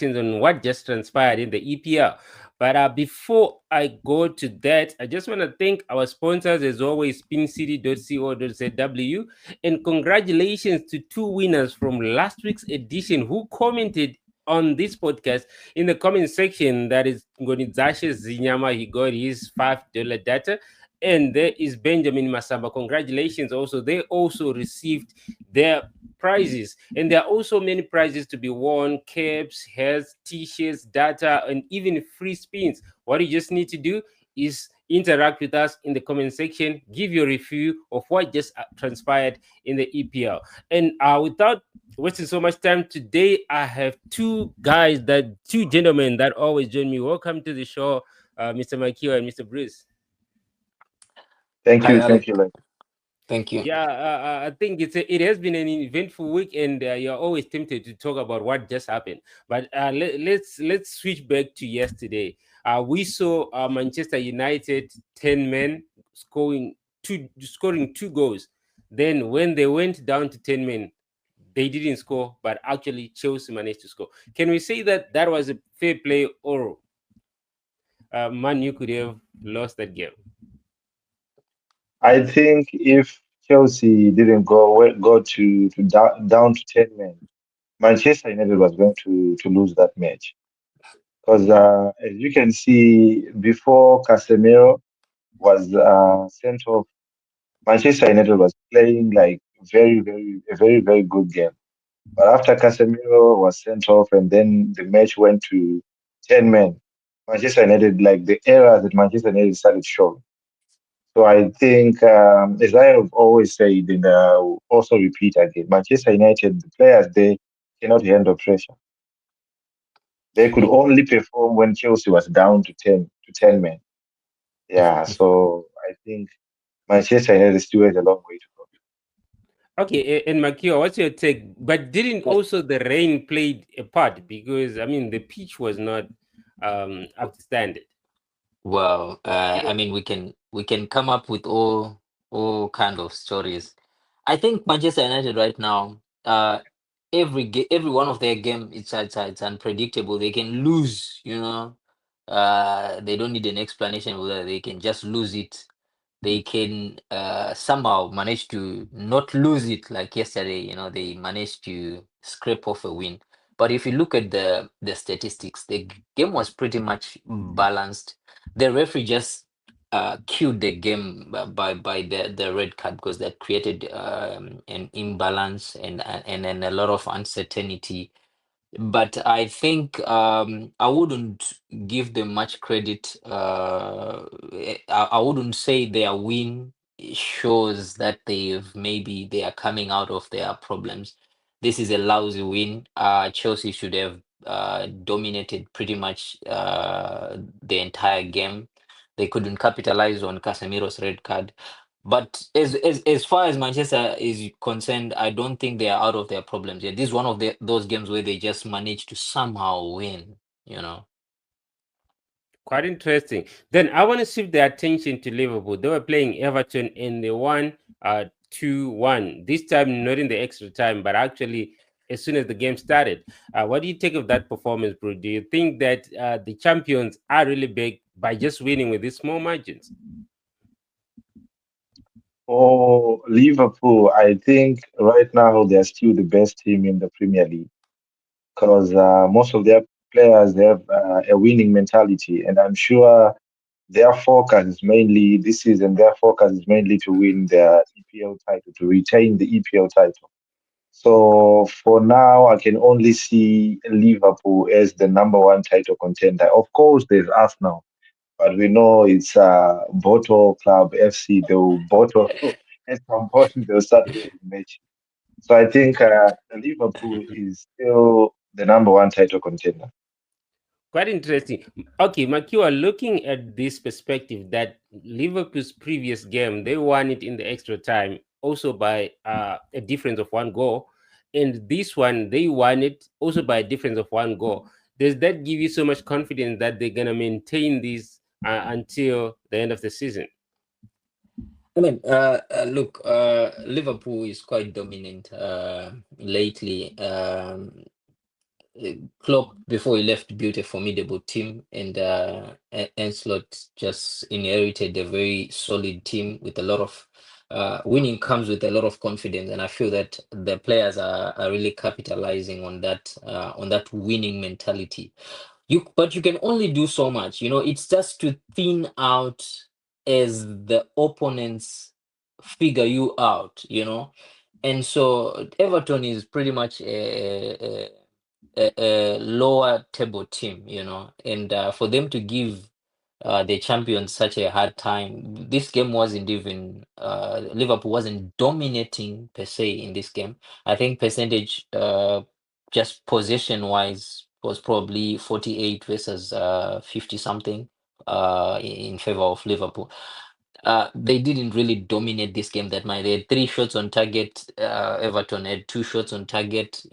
on what just transpired in the EPL. But before I go to that, I just want to thank our sponsors as always, spincity.co.zw, and congratulations to two winners from last week's edition who commented on this podcast in the comment section. That is Ngonizashe Zinyama, he got his $5 data. And there is Benjamin Masamba. Congratulations also. They also received their prizes, and there are also many prizes to be won: caps, hats, t-shirts, data, and even free spins. What you just need to do is interact with us in the comment section, give your review of what just transpired in the EPL. And without wasting so much time today, I have two gentlemen that always join me. Welcome to the show, Mr. Makio and Mr. Bruce. Thank Hi, you, thank Alex. you. Like, Thank you. Yeah, I think it has been an eventful week, and you're always tempted to talk about what just happened. But let's switch back to yesterday. We saw Manchester United 10 men scoring two goals. Then when they went down to 10 men, they didn't score, but actually Chelsea managed to score. Can we say that that was a fair play, or Man U could have lost that game? I think if Chelsea didn't go to down to 10 men, Manchester United was going to lose that match. Because as you can see, before Casemiro was sent off, Manchester United was playing like very good game. But after Casemiro was sent off, and then the match went to 10 men, Manchester United, like the errors that Manchester United started showing. So I think, as I have always said, and also repeat again, Manchester United, the players, they cannot handle pressure. They could only perform when Chelsea was down to 10 men. Yeah, so I think Manchester United still has a long way to go. Okay, and Makio, what's your take? But didn't also the rain played a part? Because I mean the pitch was not up to standard. Well, I mean, we can come up with all kind of stories. I think Manchester United right now, every one of their game, it's unpredictable. They can lose, they don't need an explanation whether they can just lose it. They can somehow manage to not lose it like yesterday. They managed to scrape off a win. But if you look at the statistics, the game was pretty much balanced. The referee just killed the game by the red card, because that created an imbalance and a lot of uncertainty. But I think I wouldn't give them much credit. I wouldn't say their win shows that they are coming out of their problems. This is a lousy win. Chelsea should have dominated pretty much the entire game. They couldn't capitalize on Casemiro's red card. But as far as Manchester is concerned, I don't think they are out of their problems yet. This is one of those games where they just managed to somehow win, you know. Quite interesting. Then I want to shift the attention to Liverpool. They were playing Everton and they won 2-1. This time not in the extra time, but actually as soon as the game started. What do you take of that performance, bro? Do you think that the champions are really big by just winning with these small margins? For Liverpool, I think right now they're still the best team in the Premier League because most of their players they have a winning mentality, and I'm sure their focus is mainly this season. Their focus is mainly to win their EPL title, to retain the EPL title. So for now, I can only see Liverpool as the number one title contender. Of course, there's Arsenal, but we know it's Boto Club FC. They'll Boto at some point they'll start losing match. So I think Liverpool is still the number one title contender. Quite interesting. Okay, Makiwa, looking at this perspective that Liverpool's previous game, they won it in the extra time, also by a difference of one goal. And this one, they won it also by a difference of one goal. Does that give you so much confidence that they're going to maintain this until the end of the season? I mean, look, Liverpool is quite dominant lately. Klopp, before he left, built a formidable team, and Ancelotti just inherited a very solid team with a lot of winning comes with a lot of confidence, and I feel that the players are really capitalizing on that winning mentality. But you can only do so much. It's just to thin out as the opponents figure you out. And so Everton is pretty much a lower table team, and for them to give the champions such a hard time. This game wasn't even Liverpool wasn't dominating per se in this game. I think percentage, just possession wise, was probably 48 versus 50 something in favor of Liverpool. They didn't really dominate this game that much. They had three shots on target. Everton had two shots on target.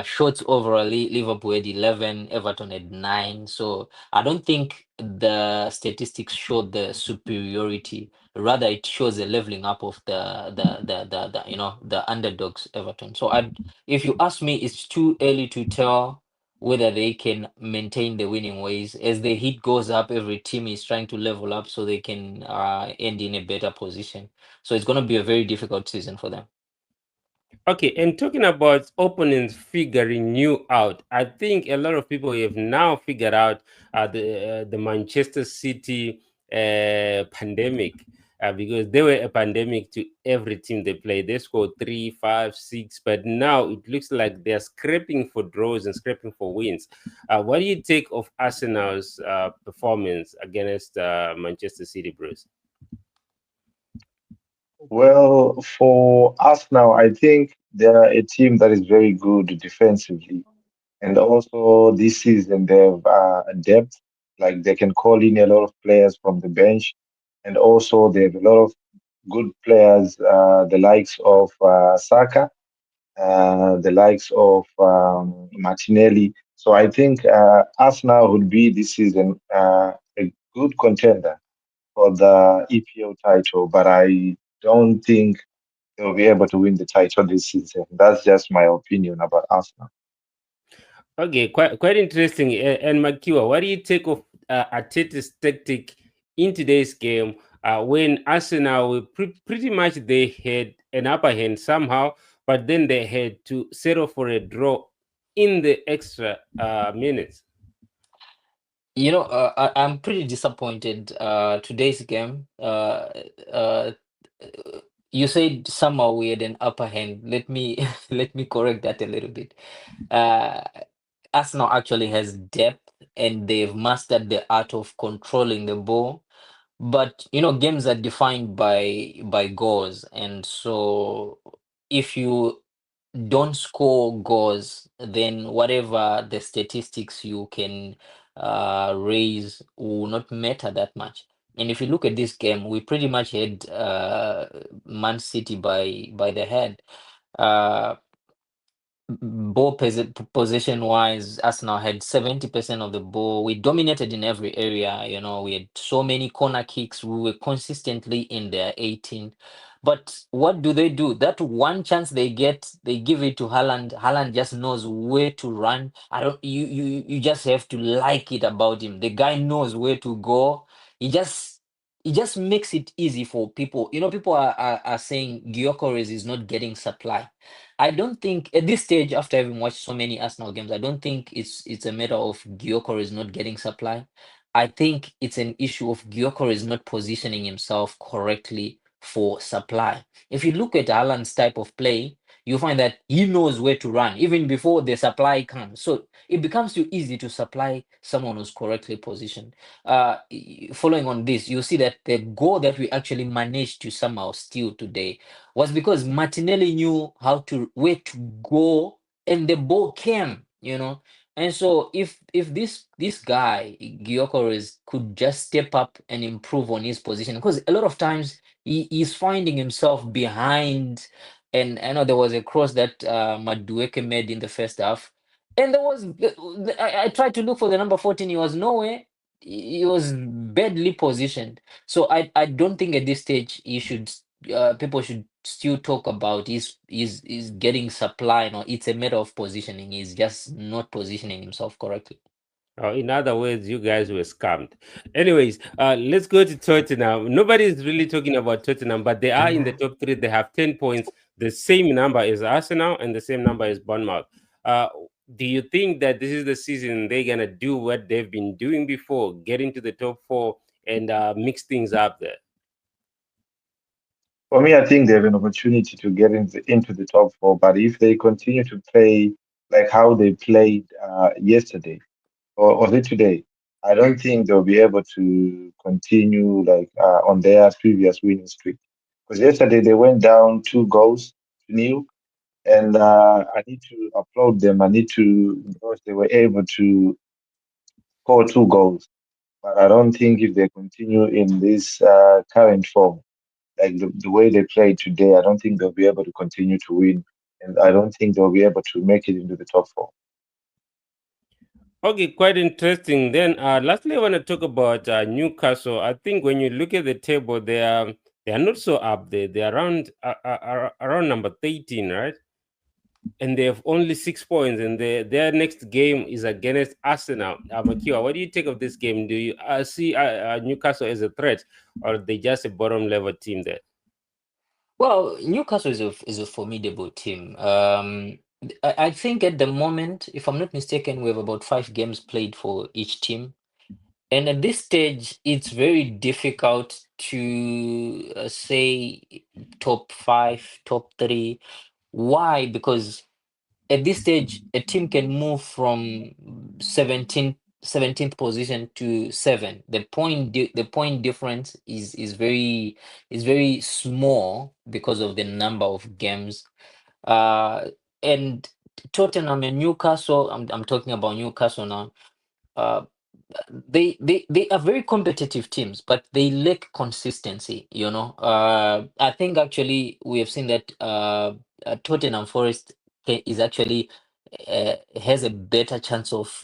Shots overall, Liverpool had 11, Everton had 9. So I don't think the statistics showed the superiority. Rather, it shows the leveling up of the underdogs, Everton. So if you ask me, it's too early to tell whether they can maintain the winning ways. As the heat goes up, every team is trying to level up so they can end in a better position. So it's going to be a very difficult season for them. Okay, and talking about opponents figuring you out, I think a lot of people have now figured out the Manchester City pandemic, because they were a pandemic to every team they played. They scored 3, 5, 6, but now it looks like they're scraping for draws and scraping for wins. What do you take of Arsenal's performance against Manchester City, Bruce? Well, for us now, I think they are a team that is very good defensively. And also this season they have a depth, like they can call in a lot of players from the bench, and also they have a lot of good players, the likes of Saka, the likes of Martinelli. So I think Arsenal would be this season a good contender for the EPL title, but I don't think they'll be able to win the title this season. That's just my opinion about Arsenal. Okay, quite interesting. And Makiwa, what do you take of Arteta's tactic in today's game when Arsenal were pretty much they had an upper hand somehow, but then they had to settle for a draw in the extra minutes? I'm pretty disappointed. Today's game. Uh, you said somehow we had an upper hand. Let me let me correct that a little bit. Uh, Arsenal actually has depth, and they've mastered the art of controlling the ball. But games are defined by goals, and so if you don't score goals, then whatever the statistics you can raise will not matter that much. And if you look at this game, we pretty much had Man City by the head. Uh, Possession wise, Arsenal had 70% of the ball. We dominated in every area. We had so many corner kicks. We were consistently in their 18. But what do they do? That one chance they get, they give it to Haaland. Haaland just knows where to run. I don't you just have to like it about him. The guy knows where to go. He just makes it easy for people. People are saying Gyökeres is not getting supply. I don't think at this stage, after having watched so many Arsenal games, I don't think it's a matter of Gyökeres not getting supply. I think it's an issue of Gyökeres not positioning himself correctly for supply. If you look at Haaland's type of play, you find that he knows where to run even before the supply comes. So it becomes too easy to supply someone who's correctly positioned. Following on this, you see that the goal that we actually managed to somehow steal today was because Martinelli knew where to go, and the ball came. And so if this guy Gyökeres could just step up and improve on his position, because a lot of times he's finding himself behind, and I know there was a cross that Madueke made in the first half, and there was I tried to look for the number 14, he was nowhere. He was badly positioned. So I don't think at this stage he should people should still talk about is getting supply. No, it's a matter of positioning. He's just not positioning himself correctly. In other words, you guys were scammed. Anyways, let's go to Tottenham. Nobody is really talking about Tottenham, but they are in the top three. They have 10 points, the same number as Arsenal and the same number as Bournemouth. Uh, do you think that this is the season they're going to do what they've been doing before, get into the top four and mix things up there? For me, I think they have an opportunity to get into the top four. But if they continue to play like how they played yesterday, or was it today? I don't think they'll be able to continue like on their previous winning streak. Because yesterday they went down 2 goals to nil, and I need to applaud them. I need to because they were able to score 2 goals. But I don't think if they continue in this current form, like the way they played today, I don't think they'll be able to continue to win, and I don't think they'll be able to make it into the top four. Okay, quite interesting. Then, lastly, I want to talk about Newcastle. I think when you look at the table, they are not so up there. They're around number 13, right? And they have only 6 points, and their next game is against Arsenal. Makiwa, what do you take of this game? Do you see Newcastle as a threat, or they just a bottom level team there? Well, Newcastle is a formidable team. I think at the moment, if I'm not mistaken, we have about 5 games played for each team. And at this stage, it's very difficult to say top five, top three. Why? Because at this stage, a team can move from 17th position to 7. The point difference is very small because of the number of games. Uh, and Tottenham and Newcastle, I'm talking about Newcastle now. Uh, they are very competitive teams, but they lack consistency, you know. I think actually we have seen that Tottenham Forest is actually has a better chance of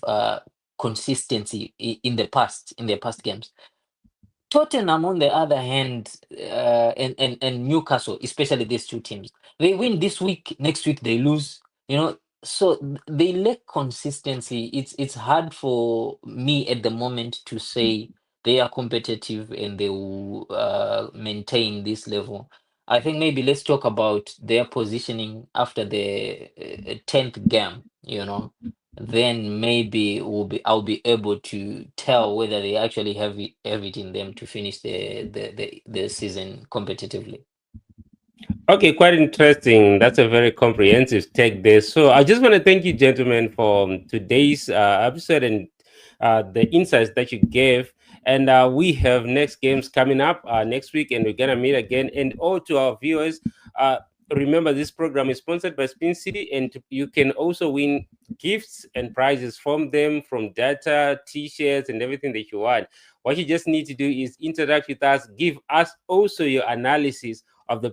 consistency in their past games. Tottenham, on the other hand, and Newcastle, especially these two teams, they win this week, next week they lose. You know, so they lack consistency. It's hard for me at the moment to say they are competitive and they will maintain this level. I think maybe let's talk about their positioning after the 10th game. You know, then maybe I'll be able to tell whether they actually have it in them to finish the season competitively. Okay, quite interesting. That's a very comprehensive take there. So I just want to thank you, gentlemen, for today's episode and the insights that you gave. And we have next games coming up next week, and we're gonna meet again. And all to our viewers, uh, remember this program is sponsored by Spin City, and you can also win gifts and prizes from them, from data, T-shirts, and everything that you want. What you just need to do is interact with us, give us also your analysis of the